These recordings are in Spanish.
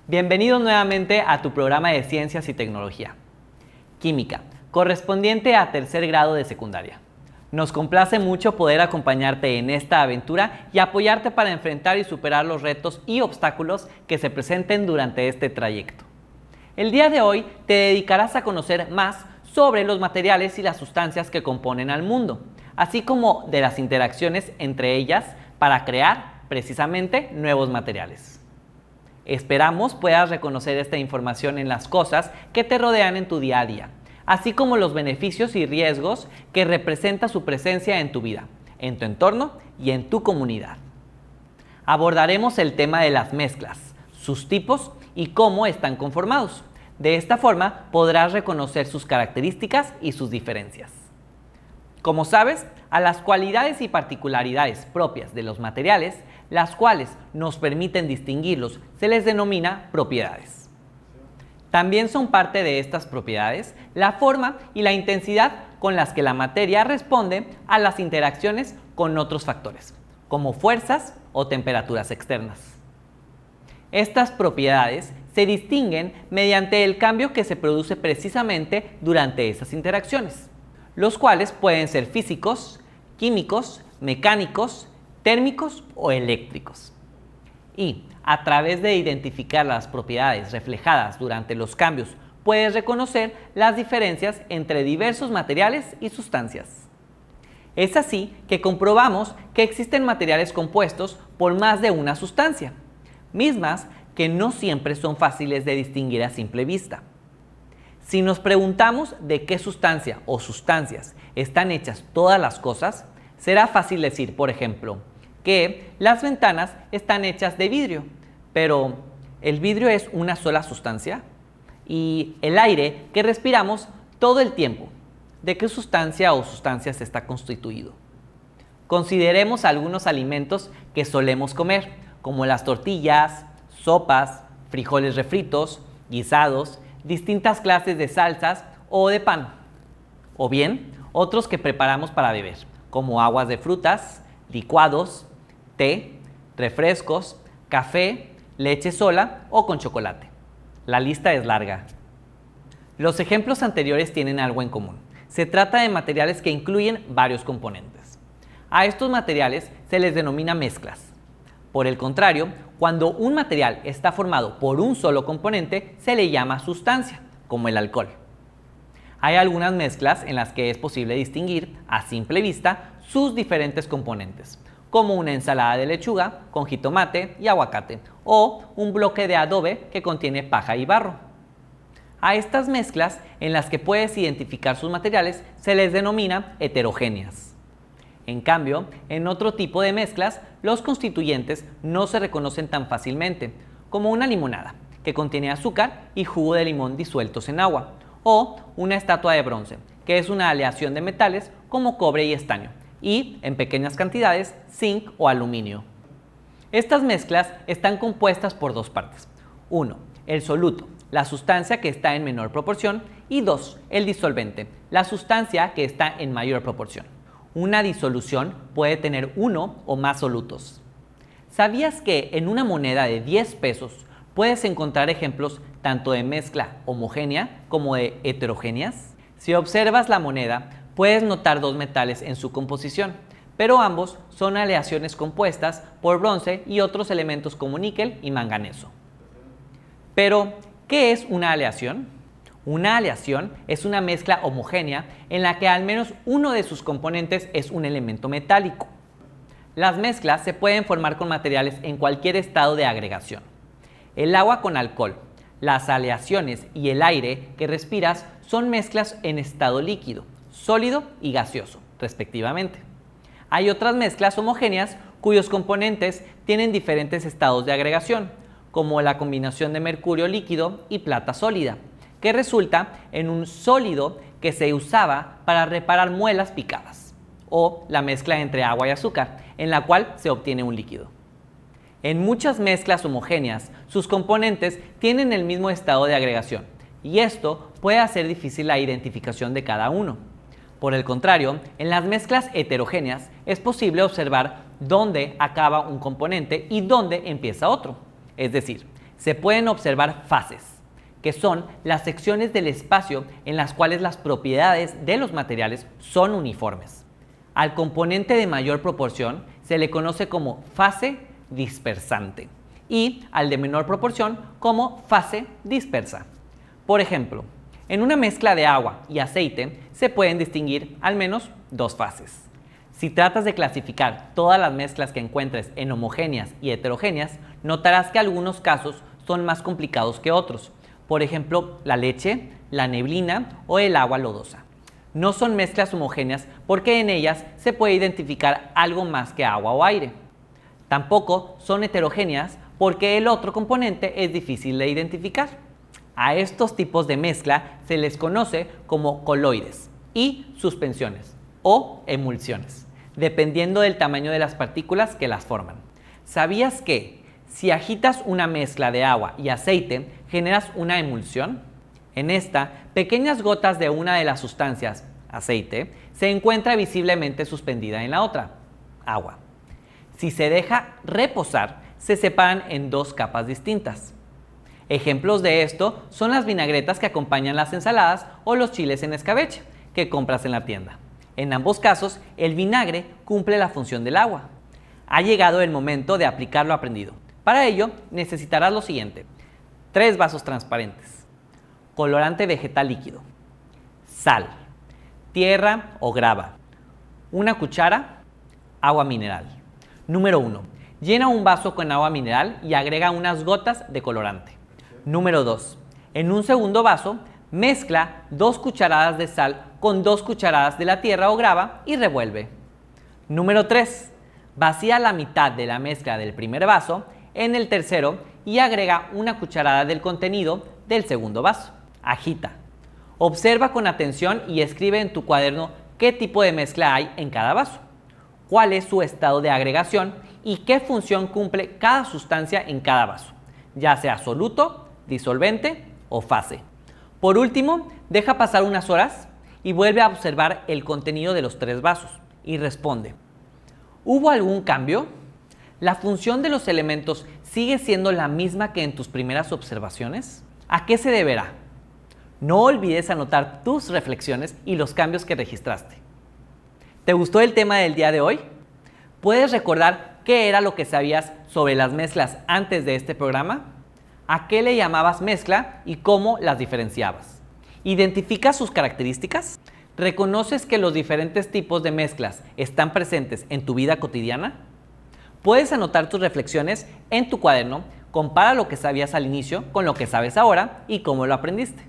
Bienvenidos nuevamente a tu programa de Ciencias y Tecnología, Química, correspondiente a tercer grado de secundaria. Nos complace mucho poder acompañarte en esta aventura y apoyarte para enfrentar y superar los retos y obstáculos que se presenten durante este trayecto. El día de hoy te dedicarás a conocer más sobre los materiales y las sustancias que componen al mundo, así como de las interacciones entre ellas para crear precisamente nuevos materiales. Esperamos puedas reconocer esta información en las cosas que te rodean en tu día a día, así como los beneficios y riesgos que representa su presencia en tu vida, en tu entorno y en tu comunidad. Abordaremos el tema de las mezclas, sus tipos y cómo están conformados. De esta forma podrás reconocer sus características y sus diferencias. Como sabes, a las cualidades y particularidades propias de los materiales, las cuales nos permiten distinguirlos, se les denomina propiedades. También son parte de estas propiedades la forma y la intensidad con las que la materia responde a las interacciones con otros factores, como fuerzas o temperaturas externas. Estas propiedades se distinguen mediante el cambio que se produce precisamente durante esas interacciones, los cuales pueden ser físicos, químicos, mecánicos, térmicos o eléctricos. Y a través de identificar las propiedades reflejadas durante los cambios, puedes reconocer las diferencias entre diversos materiales y sustancias. Es así que comprobamos que existen materiales compuestos por más de una sustancia, mismas que no siempre son fáciles de distinguir a simple vista. Si nos preguntamos de qué sustancia o sustancias están hechas todas las cosas, será fácil decir, por ejemplo, que las ventanas están hechas de vidrio, pero ¿el vidrio es una sola sustancia? Y el aire que respiramos todo el tiempo, ¿de qué sustancia o sustancias está constituido? Consideremos algunos alimentos que solemos comer, como las tortillas, sopas, frijoles refritos, guisados, distintas clases de salsas o de pan. O bien, otros que preparamos para beber, como aguas de frutas, licuados, té, refrescos, café, leche sola o con chocolate. La lista es larga. Los ejemplos anteriores tienen algo en común. Se trata de materiales que incluyen varios componentes. A estos materiales se les denomina mezclas. Por el contrario, cuando un material está formado por un solo componente, se le llama sustancia, como el alcohol. Hay algunas mezclas en las que es posible distinguir, a simple vista, sus diferentes componentes, como una ensalada de lechuga con jitomate y aguacate, o un bloque de adobe que contiene paja y barro. A estas mezclas, en las que puedes identificar sus materiales, se les denomina heterogéneas. En cambio, en otro tipo de mezclas, los constituyentes no se reconocen tan fácilmente, como una limonada, que contiene azúcar y jugo de limón disueltos en agua, o una estatua de bronce, que es una aleación de metales como cobre y estaño, y, en pequeñas cantidades, zinc o aluminio. Estas mezclas están compuestas por dos partes. 1. El soluto, la sustancia que está en menor proporción, y 2. El disolvente, la sustancia que está en mayor proporción. Una disolución puede tener uno o más solutos. ¿Sabías que en una moneda de 10 pesos puedes encontrar ejemplos tanto de mezcla homogénea como de heterogéneas? Si observas la moneda, puedes notar dos metales en su composición, pero ambos son aleaciones compuestas por bronce y otros elementos como níquel y manganeso. Pero, ¿qué es una aleación? Una aleación es una mezcla homogénea en la que al menos uno de sus componentes es un elemento metálico. Las mezclas se pueden formar con materiales en cualquier estado de agregación. El agua con alcohol, las aleaciones y el aire que respiras son mezclas en estado líquido, sólido y gaseoso, respectivamente. Hay otras mezclas homogéneas cuyos componentes tienen diferentes estados de agregación, como la combinación de mercurio líquido y plata sólida, que resulta en un sólido que se usaba para reparar muelas picadas, o la mezcla entre agua y azúcar, en la cual se obtiene un líquido. En muchas mezclas homogéneas, sus componentes tienen el mismo estado de agregación, y esto puede hacer difícil la identificación de cada uno. Por el contrario, en las mezclas heterogéneas es posible observar dónde acaba un componente y dónde empieza otro. Es decir, se pueden observar fases, que son las secciones del espacio en las cuales las propiedades de los materiales son uniformes. Al componente de mayor proporción se le conoce como fase dispersante y al de menor proporción como fase dispersa. Por ejemplo, en una mezcla de agua y aceite se pueden distinguir al menos dos fases. Si tratas de clasificar todas las mezclas que encuentres en homogéneas y heterogéneas, notarás que algunos casos son más complicados que otros. Por ejemplo, la leche, la neblina o el agua lodosa. No son mezclas homogéneas porque en ellas se puede identificar algo más que agua o aire. Tampoco son heterogéneas porque el otro componente es difícil de identificar. A estos tipos de mezcla se les conoce como coloides y suspensiones o emulsiones, dependiendo del tamaño de las partículas que las forman. ¿Sabías que si agitas una mezcla de agua y aceite, generas una emulsión? En esta, pequeñas gotas de una de las sustancias, aceite, se encuentra visiblemente suspendida en la otra, agua. Si se deja reposar, se separan en dos capas distintas. Ejemplos de esto son las vinagretas que acompañan las ensaladas o los chiles en escabeche que compras en la tienda. En ambos casos, el vinagre cumple la función del agua. Ha llegado el momento de aplicar lo aprendido. Para ello, necesitarás lo siguiente: 3 vasos transparentes, colorante vegetal líquido, sal, tierra o grava, una cuchara, agua mineral. Número 1. Llena un vaso con agua mineral y agrega unas gotas de colorante. Número 2. En un segundo vaso, mezcla 2 cucharadas de sal con 2 cucharadas de la tierra o grava y revuelve. Número 3. Vacía la mitad de la mezcla del primer vaso en el tercero y agrega una cucharada del contenido del segundo vaso. Agita. Observa con atención y escribe en tu cuaderno qué tipo de mezcla hay en cada vaso, cuál es su estado de agregación y qué función cumple cada sustancia en cada vaso, ya sea soluto, disolvente o fase. Por último, deja pasar unas horas y vuelve a observar el contenido de los 3 vasos y responde: ¿hubo algún cambio? ¿La función de los elementos sigue siendo la misma que en tus primeras observaciones? ¿A qué se deberá? No olvides anotar tus reflexiones y los cambios que registraste. ¿Te gustó el tema del día de hoy? ¿Puedes recordar qué era lo que sabías sobre las mezclas antes de este programa? ¿A qué le llamabas mezcla y cómo las diferenciabas? ¿Identificas sus características? ¿Reconoces que los diferentes tipos de mezclas están presentes en tu vida cotidiana? Puedes anotar tus reflexiones en tu cuaderno, compara lo que sabías al inicio con lo que sabes ahora y cómo lo aprendiste.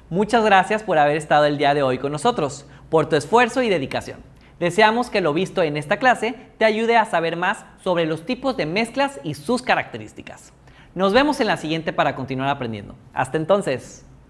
Muchas gracias por haber estado el día de hoy con nosotros, por tu esfuerzo y dedicación. Deseamos que lo visto en esta clase te ayude a saber más sobre los tipos de mezclas y sus características. Nos vemos en la siguiente para continuar aprendiendo. Hasta entonces.